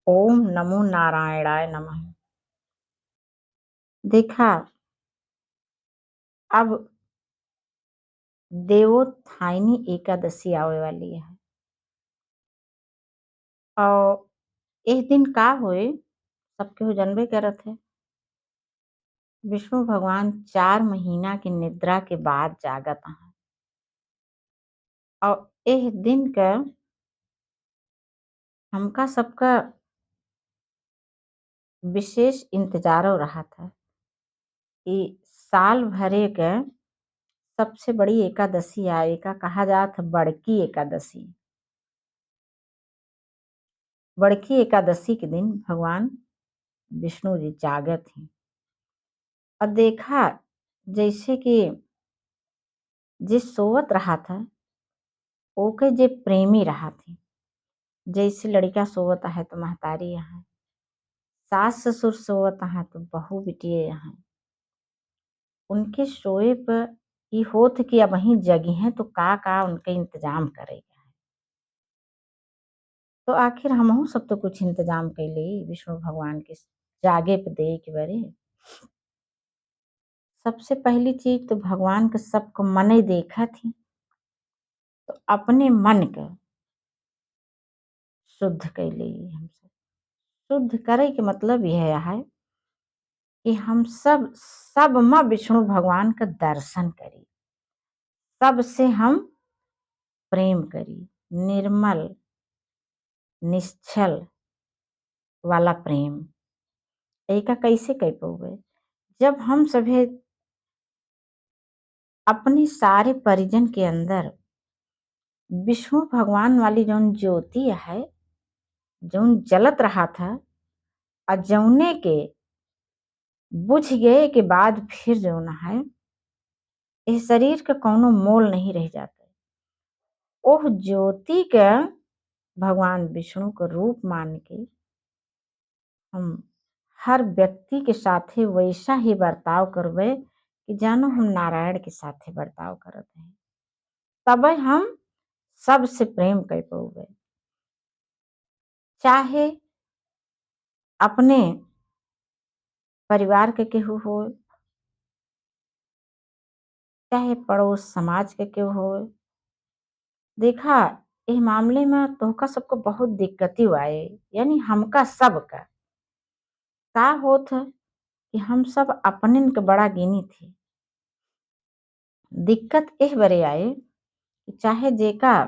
ओम नमो नारायणाय नमः। देखा, अब देवोत्थानी एकादशी आवे वाली है और एह दिन का होए सब केहू जानबे करत है। विष्णु भगवान 4 महीना के निद्रा के बाद जागत हन और एह दिन क हमका सबका विशेष इंतजारो रहत है। ई साल भरे क सबसे बड़ी एकादशी आए, एका कहा जात है बड़की एकादशी। बड़की एकादशी के दिन भगवान विष्णु जी जागत हैं और देखा जैसे कि जे सोवत रहा था ओके जे प्रेमी रहा थे। जैसे लड़का सोवत है तो महतारी यहाँ, सास ससुर सोवत है तो बहू बिटिया यहाँ। उनके सोए पर ई होत कि अब वहीं जगी हैं तो का उनके इंतजाम करेगा। तो आखिर हमहू सब तो कुछ इंतजाम कैले विष्णु भगवान के जागे पे दे के बरे। सबसे पहली चीज तो भगवान के सबको मने देखा थी तो अपने मन के शुद्ध कैले हम सब। शुद्ध करे के मतलब यह है कि हम सब में विष्णु भगवान का दर्शन करी, सबसे हम प्रेम करी, निर्मल निश्चल वाला प्रेम। एका कैसे कह पाओगे जब हम सभे अपने सारे परिजन के अंदर विष्णु भगवान वाली जौन ज्योति है, जौन जलत रहा था और जौने के बुझ गए के बाद फिर जौन है इस शरीर का कौनो मोल नहीं रह जाता। ओह ज्योति के भगवान विष्णु का रूप मान के हम हर व्यक्ति के साथे वैसा ही बर्ताव करबे कि जानो हम नारायण के साथे बर्ताव करत हैं। तब हम सबसे प्रेम कर पाओगे, चाहे अपने परिवार के केहू हो, चाहे पड़ोस समाज के केहू हो। देखा इस मामले में तोहका सबको बहुत दिक्कती आए, यानी हमका सबका का होत है कि हम सब अपने के बड़ा गिनी थे। दिक्कत एह बरे आए कि चाहे जेका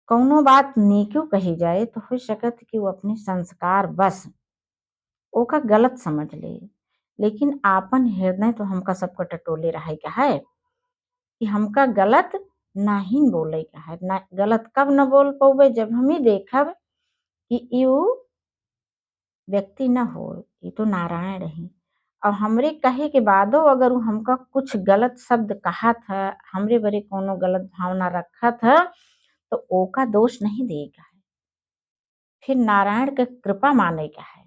कौनो बात नीक्यों कही जाए तो हो सकत कि वो अपने संस्कार बस ओका गलत समझ ले। लेकिन आपन हृदय तो हमका सबका टटोले रहे का है कि हमका गलत नहीं बोले का है। ना गलत कब न बोल पाओगे जब हम ही देखब कि यू व्यक्ति न हो, ये तो नारायण है और हमरे कहे के बादो अगर वो हमका कुछ गलत शब्द कहा था, हमरे बरे कोनो गलत भावना रखा था तो ओका दोष नहीं देगा है, फिर नारायण के कृपा माने का है।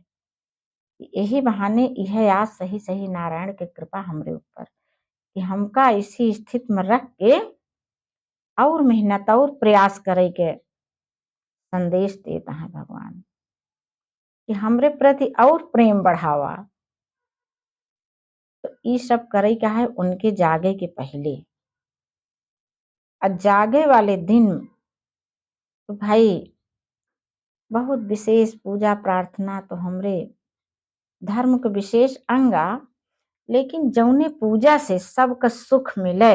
यही बहाने यह आज सही सही नारायण के कृपा हमरे ऊपर कि हमका इसी स्थिति में रख के और मेहनत और प्रयास करे के संदेश देता है भगवान कि हमरे प्रति और प्रेम बढ़ावा। तो ये सब करे का है उनके जागे के पहले और जागे वाले दिन तो भाई बहुत विशेष पूजा प्रार्थना तो हमरे धर्म के विशेष अंगा। लेकिन जौने पूजा से सबका सुख मिले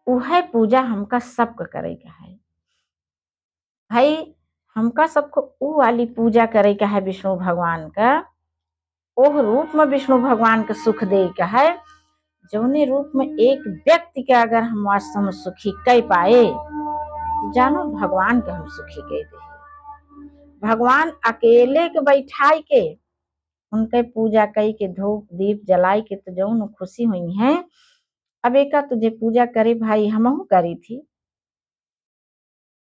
उहे पूजा हमका सबका करे का है। भाई हमका सबको ऊ वाली पूजा करे का है विष्णु भगवान का, ओह रूप में विष्णु भगवान का सुख दे का है जौने रूप में एक व्यक्ति के अगर हम वास्तव में सुखी कह पाए तो जानो भगवान के हम सुखी कह दे। भगवान अकेले के बैठाई के उनके पूजा कई के धूप दीप जलाई के तो जौन खुशी हुई है। अब एका तुझे पूजा करे भाई हमहू करी थी,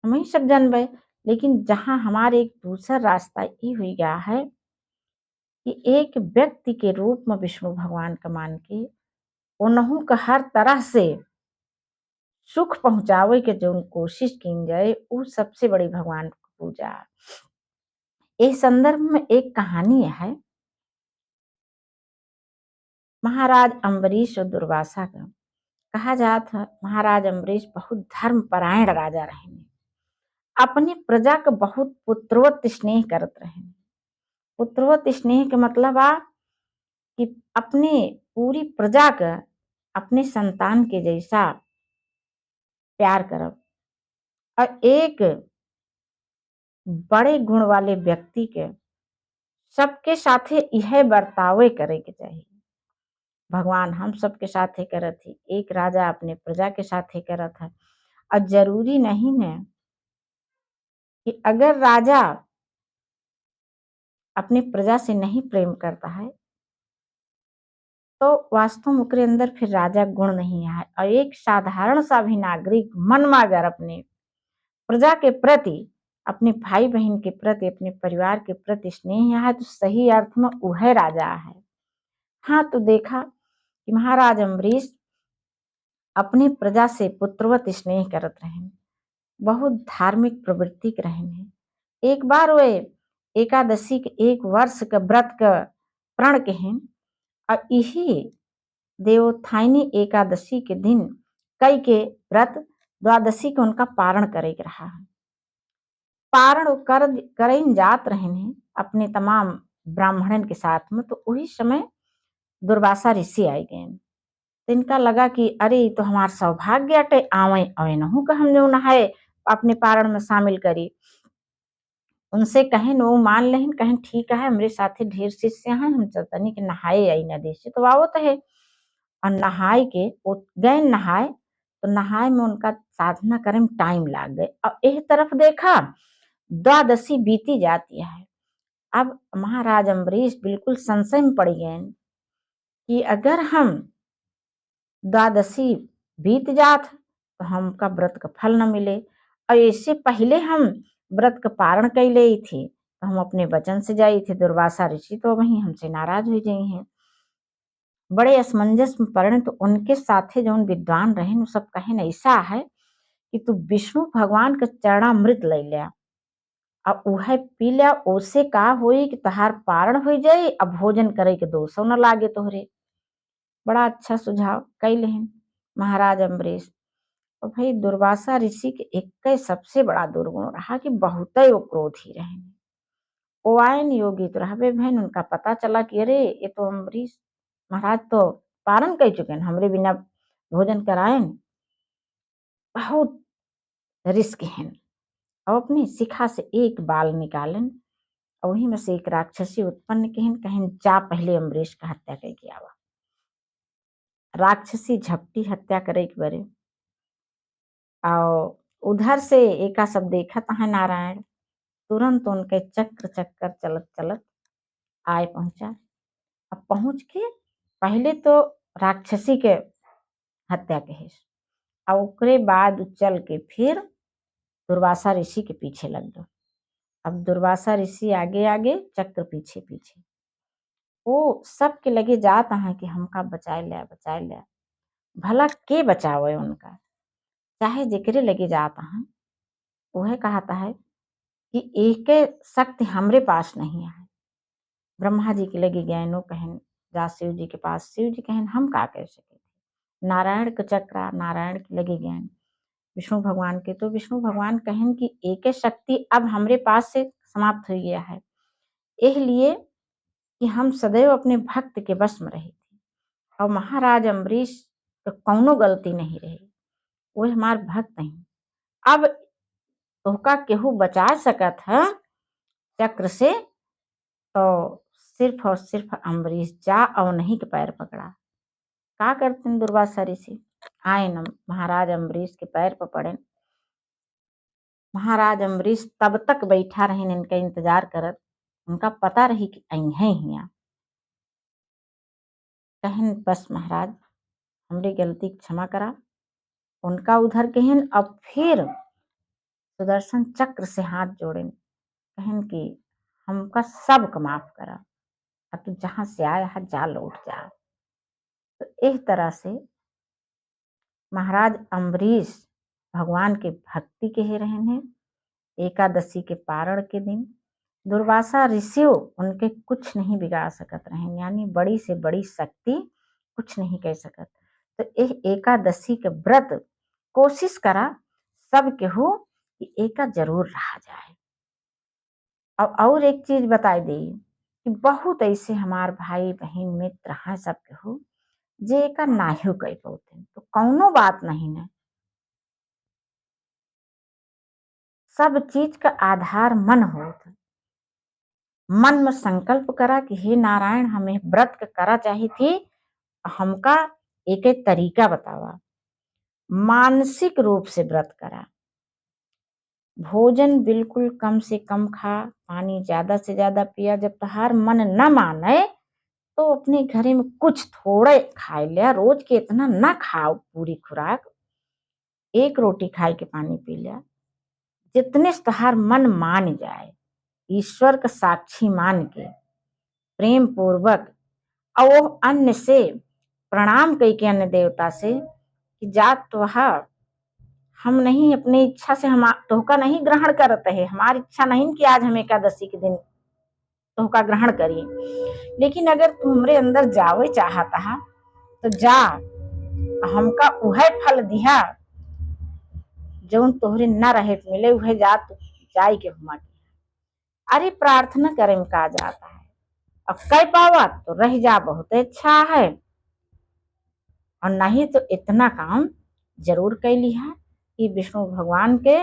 हम ही सब जानबे। लेकिन जहां हमारे एक दूसरा रास्ता ये हुई गया है कि एक व्यक्ति के रूप में विष्णु भगवान का मान के उन्हों का हर तरह से सुख पहुंचावे के जो कोशिश की जाए वो सबसे बड़ी भगवान पूजा। इस संदर्भ में एक कहानी है महाराज अम्बरीश और दुर्वासा का। कहा जात ह महाराज अम्बरीश बहुत धर्मपरायण राजा रहे। अपनी प्रजा के बहुत पुत्रवत स्नेह करत रहे। पुत्रवत स्नेह के मतलब बा कि अपने पूरी प्रजा का अपने संतान के जैसा प्यार करब। और एक बड़े गुण वाले व्यक्ति के सबके साथे यह बर्तावे करे के चाहिए। भगवान हम सबके साथे करत ही, एक राजा अपने प्रजा के साथे करत है। और जरूरी नहीं न कि अगर राजा अपनी प्रजा से नहीं प्रेम करता है तो वास्तव में ओकरे अंदर फिर राजा गुण नहीं है। और एक साधारण सा भी नागरिक मन में अगर अपने प्रजा के प्रति, अपने भाई बहन के प्रति, अपने परिवार के प्रति स्नेह है तो सही अर्थ में वह राजा है। हाँ, तो देखा कि महाराज अम्बरीश अपनी प्रजा से पुत्रवत स्नेह करत रहे, बहुत धार्मिक प्रवृत्ति के रहे। एक बार वे एकादशी के एक वर्ष के व्रत का प्रण के हैं और यही देवोत्थानी एकादशी के दिन कई के व्रत द्वादशी को उनका पारण करे के रहा है। पारण कर करें जात रहे हैं अपने तमाम ब्राह्मणन के साथ में, तो वही समय दुर्वासा ऋषि आए गए। तो इनका लगा कि अरे तो हमार सौभाग्य अटे, आवे अवे नहु का हम जो नहाए अपने पारण में शामिल करी। उनसे कहें वो मान लें, कहें ठीक है हमरे साथे ढेर शिष्य हैं, हम चलतनी के नहाए आई नदी से, तो आवत है। और नहाए के वो गए नहाए, तो नहाए में उनका साधना करे में टाइम लाग गए और एक तरफ देखा द्वादशी बीती जाती है। अब महाराज अम्बरीश बिल्कुल संशय में पड़ गए कि अगर हम द्वादशी बीत जात तो हमका व्रत का फल न मिले, और इससे पहले हम व्रत का पारण कैले थे तो हम अपने वचन से जाई थे, दुर्वासा ऋषि तो वहीं हमसे नाराज हो गई हैं। बड़े असमंजस में पड़े तो उनके साथे जो विद्वान रहे वो सब कहे ऐसा है कि तू विष्णु भगवान का चरणामृत ले लिया और उहे पी लिया, ओसे का होई कि तहार पारण हो जाई, अब भोजन करे के दोषो न लागे तोहरे। बड़ा अच्छा सुझाव कैलेहन महाराज अम्बरीश। और भाई दुर्वासा ऋषि के एक सबसे बड़ा दुर्गुण रहा कि बहुत ही वो क्रोधी रहे। वो आयन योगी तो रहबे बहन, उनका पता चला कि अरे ये तो अम्बरीश महाराज तो पारण कर चुके हैं, हमरे बिना भोजन करायन, बहुत रिस्क है। और अपनी शिखा से एक बाल निकालन और वहीं में से एक राक्षसी उत्पन्न कहन, कहन जा पहले अम्बरीश का हत्या करके आवा। राक्षसी झपटी हत्या करे के बरे और उधर से एका सब देखत है नारायण, तुरंत उनके चक्र चक्कर चलत चलत आए पहुंचा। अब पहुंच के पहले तो राक्षसी के हत्या के और ओकरे बाद चल के फिर दुर्वासा ऋषि के पीछे लग गए। अब दुर्वासा ऋषि आगे आगे, चक्र पीछे पीछे, वो सबके लगे जात है कि हमका बचाए लिया बचाए लिया। भला के बचावे उनका, चाहे जेकरे लगे जात है वह कहता है कि एक शक्ति हमरे पास नहीं है। ब्रह्मा जी के लगे गए नो कहन जा शिव जी के पास, शिव जी कहन हम का कर सके। नारायण के चक्रा नारायण के लगे गए विष्णु भगवान के, तो विष्णु भगवान कहन कि एक शक्ति अब हमरे पास से समाप्त हो गया है, इसलिए कि हम सदैव अपने भक्त के वश में रहे थे और महाराज अम्बरीश तो कौनो गलती नहीं रही, वो हमार भक्त नहीं। अब तोहका केहू बचा सकत है चक्र से तो सिर्फ और सिर्फ अम्बरीश जा और नहीं के पैर पकड़ा। का करते हैं दुर्वासा ऋषि, आए न महाराज अम्बरीश के पैर पर पड़े। महाराज अम्बरीश तब तक बैठा रहे इनका इंतजार करत, उनका पता रही कि आई है हिया। कहन बस महाराज हमरी गलती क्षमा करा। उनका उधर कहन अब फिर सुदर्शन चक्र से हाथ जोड़े, कहन कि हमका सबक माफ करा, अब तू जहां से आया है जा लौट जा। तो इस तरह से महाराज अम्बरीश भगवान के भक्ति के ही रहे हैं एकादशी के पारण के दिन दुर्वासा ऋषियों उनके कुछ नहीं बिगाड़ सकत रहे, यानी बड़ी से बड़ी शक्ति कुछ नहीं कह सकत। तो एह एकादशी के व्रत कोशिश करा सब केहू कि एका जरूर रहा जाए। अब और एक चीज बताई दी कि बहुत ऐसे हमार भाई बहन मित्र हैं सब केहू जे एका नाहियो कह पौते, तो कौनो बात नहीं है। सब चीज का आधार मन होत। मन में संकल्प करा कि हे नारायण हमें व्रत के करा चाही थी, हमका एक एक तरीका बतावा। मानसिक रूप से व्रत करा, भोजन बिल्कुल कम से कम खा, पानी ज्यादा से ज्यादा पिया। जब तहार मन न माने तो अपने घरे में कुछ थोड़े खाए लिया, रोज के इतना ना खाओ पूरी खुराक, एक रोटी खाए के पानी पी लिया, जितने से तहार मन मान जाए, ईश्वर का साक्षी मान के प्रेम पूर्वक और वो अन्न से प्रणाम कई के अन्न देवता से कि जात तो हम नहीं अपनी इच्छा से हम तोहका नहीं ग्रहण करते है, हमारी इच्छा नहीं कि आज हम एकादशी के दिन तोहका ग्रहण करिए, लेकिन अगर तू हमरे अंदर जावे चाहता है तो जा, हमका उहे फल दिया जौन तोहरे न रहे मिले, उहे जा तू जाई के हुमा के। अरे प्रार्थना करे में का जाता है, अब कह पावा तो रह जा, बहुत अच्छा है, और नहीं तो इतना काम जरूर कैली है कि विष्णु भगवान के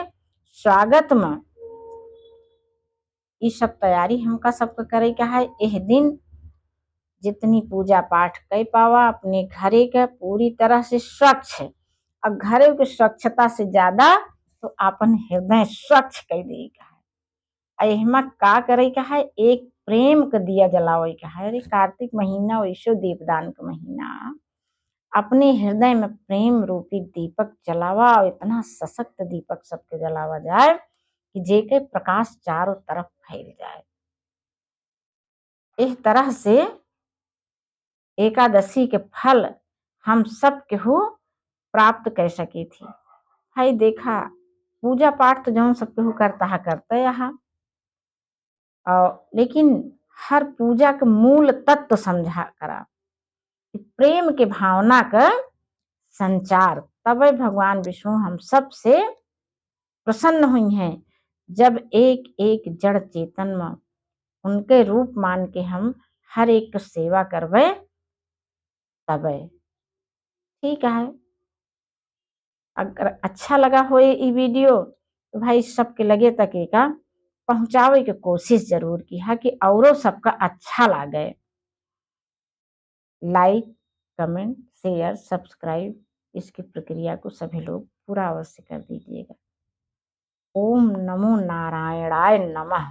स्वागत में ये सब तैयारी हमका सबका करे का है। एह दिन जितनी पूजा पाठ कर पावा अपने घरे के पूरी तरह से स्वच्छ, और घरे के स्वच्छता से ज्यादा तो अपन हृदय स्वच्छ कर दे का है। एहमा का करे का है, एक प्रेम का दिया जलावे का है। अरे कार्तिक महीना वैसे दीपदान का महीना, अपने हृदय में प्रेम रूपी दीपक जलावा, और इतना सशक्त दीपक सबके जलावा जाए कि जेके प्रकाश चारों तरफ फैल जाए। इस तरह से एकादशी के फल हम सब केहू प्राप्त कर सकी थी। भाई देखा, पूजा पाठ तो जौन सब केहू करता है करते यहाँ, और लेकिन हर पूजा के मूल तत्व समझा करा कि प्रेम के भावना का संचार, तब भगवान विष्णु हम सब से प्रसन्न हुई हैं। जब एक एक जड़ चेतन में उनके रूप मान के हम हर एक की सेवा करवे, तब ठीक है। अगर अच्छा लगा हो ये वीडियो तो भाई सबके लगे तक का पहुंचावे के कोशिश जरूर की है कि औरों सबका अच्छा लगे। लाइक, कमेंट, शेयर, सब्सक्राइब, इसकी प्रक्रिया को सभी लोग पूरा अवश्य कर दीजिएगा। ओम नमो नारायणाय नमः।